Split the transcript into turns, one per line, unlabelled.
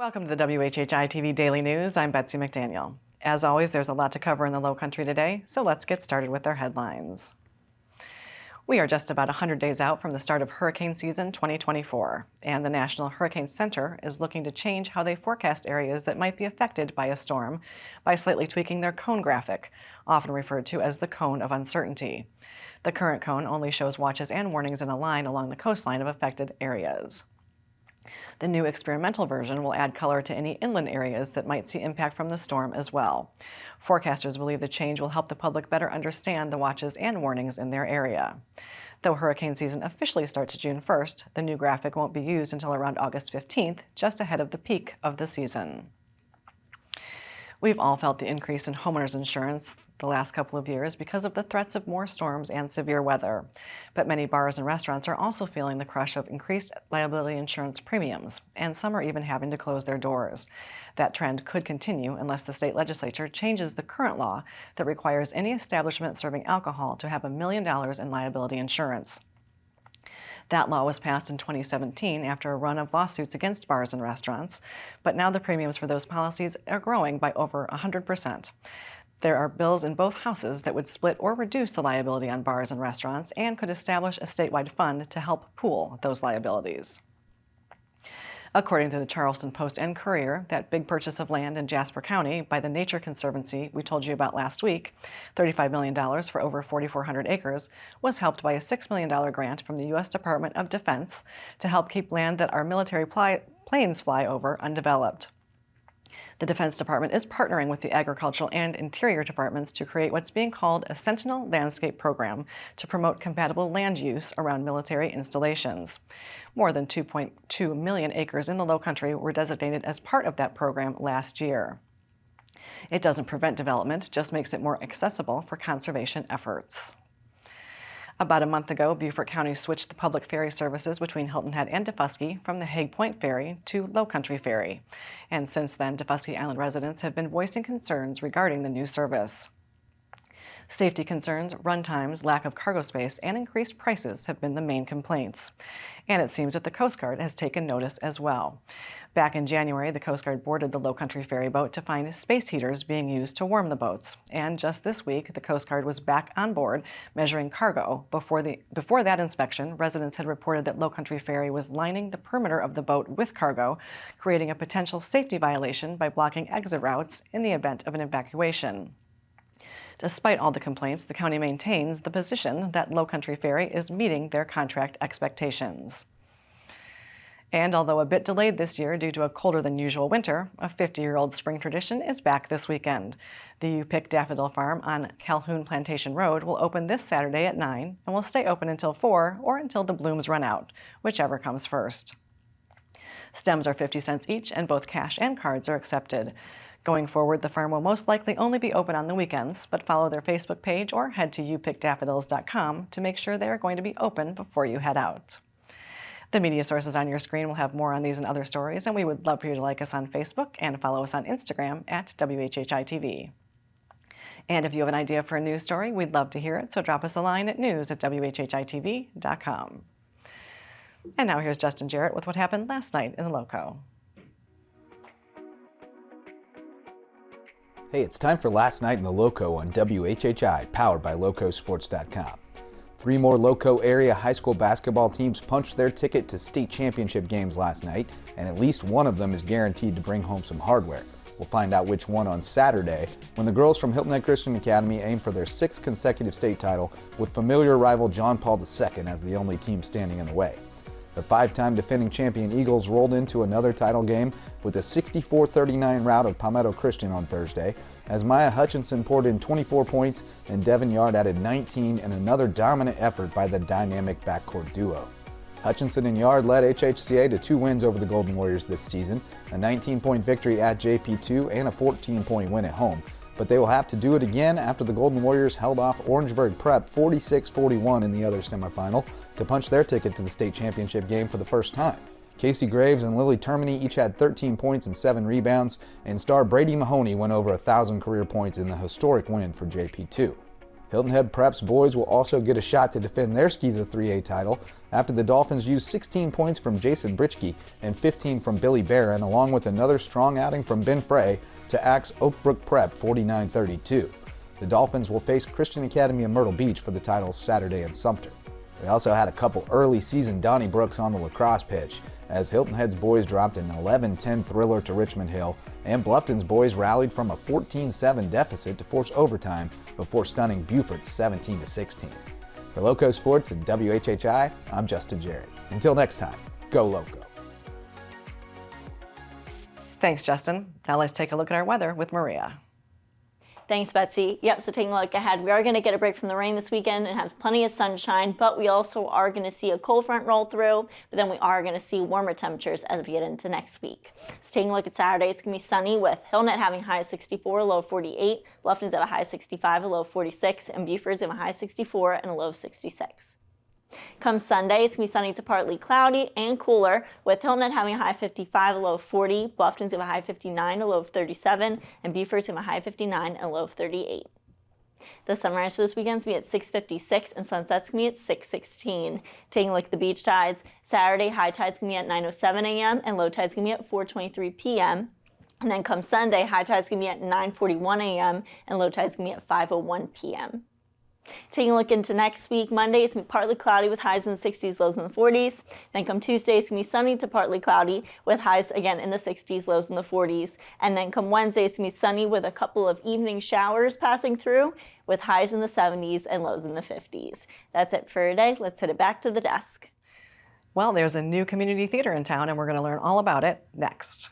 Welcome to the WHHI-TV Daily News. I'm Betsy McDaniel. As always, there's a lot to cover in the Low Country today, so let's get started with our headlines. We are just about 100 days out from the start of hurricane season 2024, and the National Hurricane Center is looking to change how they forecast areas that might be affected by a storm by slightly tweaking their cone graphic, often referred to as the cone of uncertainty. The current cone only shows watches and warnings in a line along the coastline of affected areas. The new experimental version will add color to any inland areas that might see impact from the storm as well. Forecasters believe the change will help the public better understand the watches and warnings in their area. Though hurricane season officially starts June 1st, the new graphic won't be used until around August 15th, just ahead of the peak of the season. We've all felt the increase in homeowners insurance the last couple of years because of the threats of more storms and severe weather. But many bars and restaurants are also feeling the crush of increased liability insurance premiums, and some are even having to close their doors. That trend could continue unless the state legislature changes the current law that requires any establishment serving alcohol to have $1 million in liability insurance. That law was passed in 2017 after a run of lawsuits against bars and restaurants, but now the premiums for those policies are growing by over 100%. There are bills in both houses that would split or reduce the liability on bars and restaurants and could establish a statewide fund to help pool those liabilities. According to the Charleston Post and Courier, that big purchase of land in Jasper County by the Nature Conservancy we told you about last week, $35 million for over 4,400 acres, was helped by a $6 million grant from the U.S. Department of Defense to help keep land that our military planes fly over undeveloped. The Defense Department is partnering with the Agricultural and Interior Departments to create what's being called a Sentinel Landscape Program to promote compatible land use around military installations. More than 2.2 million acres in the Low Country were designated as part of that program last year. It doesn't prevent development, just makes it more accessible for conservation efforts. About a month ago, Beaufort County switched the public ferry services between Hilton Head and Defusky from the Hague Point Ferry to Low Country Ferry. And since then, Defusky Island residents have been voicing concerns regarding the new service. Safety concerns, run times, lack of cargo space, and increased prices have been the main complaints. And it seems that the Coast Guard has taken notice as well. Back in January, the Coast Guard boarded the Low Country ferry boat to find space heaters being used to warm the boats. And just this week, the Coast Guard was back on board measuring cargo. Before that inspection, residents had reported that Low Country Ferry was lining the perimeter of the boat with cargo, creating a potential safety violation by blocking exit routes in the event of an evacuation. Despite all the complaints, the county maintains the position that Low Country Ferry is meeting their contract expectations. And although a bit delayed this year due to a colder than usual winter, a 50-year-old spring tradition is back this weekend. The U-Pick Daffodil Farm on Calhoun Plantation Road will open this Saturday at 9 and will stay open until 4 or until the blooms run out, whichever comes first. Stems are 50 cents each and both cash and cards are accepted. Going forward, the farm will most likely only be open on the weekends, but follow their Facebook page or head to youpickdaffodils.com to make sure they are going to be open before you head out. The media sources on your screen will have more on these and other stories, and we would love for you to like us on Facebook and follow us on Instagram at WHHI-TV. And if you have an idea for a news story, we'd love to hear it, so drop us a line at news@WHHITV.com. And now here's Justin Jarrett with what happened last night in the Lowco.
Hey, it's time for Last Night in the Lowco on WHHI, powered by LowcoSports.com. 3 more Lowco area high school basketball teams punched their ticket to state championship games last night, and at least one of them is guaranteed to bring home some hardware. We'll find out which one on Saturday when the girls from Hilton Head Christian Academy aim for their 6th consecutive state title with familiar rival John Paul II as the only team standing in the way. The 5-time defending champion Eagles rolled into another title game with a 64-39 rout of Palmetto Christian on Thursday, as Mya Hutchinson poured in 24 points and Devon Yarde added 19 in another dominant effort by the dynamic backcourt duo. Hutchinson and Yarde led HHCA to 2 wins over the Golden Warriors this season, a 19-point victory at JPII and a 14-point win at home. But they will have to do it again after the Golden Warriors held off Orangeburg Prep 46-41 in the other semifinal to punch their ticket to the state championship game for the first time. Cayce Graves and Termini each had 13 points and 7 rebounds, and star Brady Mahoney went over 1,000 career points in the historic win for JPII. Hilton Head Prep's boys will also get a shot to defend their Skeeza 3A title after the Dolphins used 16 points from Jason Britchke and 15 from Billy Barron, along with another strong outing from Ben Frey to axe Oakbrook Prep 49-32. The Dolphins will face Christian Academy in Myrtle Beach for the titles Saturday in Sumter. We also had a couple early season Donnybrooks on the lacrosse pitch, as Hilton Head's boys dropped an 11-10 thriller to Richmond Hill, and Bluffton's boys rallied from a 14-7 deficit to force overtime before stunning Beaufort 17-16. For Lowco Sports and WHHI, I'm Justin Jarrett. Until next time, go Lowco.
Thanks, Justin. Now let's take a look at our weather with Maria.
Thanks, Betsy. Yep, so taking a look ahead, we are going to get a break from the rain this weekend and have plenty of sunshine, but we also are going to see a cold front roll through, but then we are going to see warmer temperatures as we get into next week. So taking a look at Saturday, it's going to be sunny with Hilton Head having a high of 64, a low of 48, Bluffton's have a high of 65, a low of 46, and Beaufort's have a high of 64 and a low of 66. Come Sunday, it's going to be sunny to partly cloudy and cooler, with Hilton Head having a high of 55, a low of 40, Bluffton's have a high of 59, a low of 37, and Beaufort's have a high of 59 and a low of 38. The sunrise for this weekend is going to be at 6:56 and sunset's going to be at 6:16. Taking a look at the beach tides, Saturday high tide's going to be at 9:07 a.m. and low tide's going to be at 4:23 p.m. And then come Sunday, high tide's going to be at 9:41 a.m. and low tide's going to be at 5:01 p.m. Taking a look into next week, Monday, it's going to be partly cloudy with highs in the 60s, lows in the 40s. Then come Tuesday, it's going to be sunny to partly cloudy with highs again in the 60s, lows in the 40s. And then come Wednesday, it's going to be sunny with a couple of evening showers passing through with highs in the 70s and lows in the 50s. That's it for today. Let's head it back to the desk.
Well, there's a new community theater in town, and we're going to learn all about it next.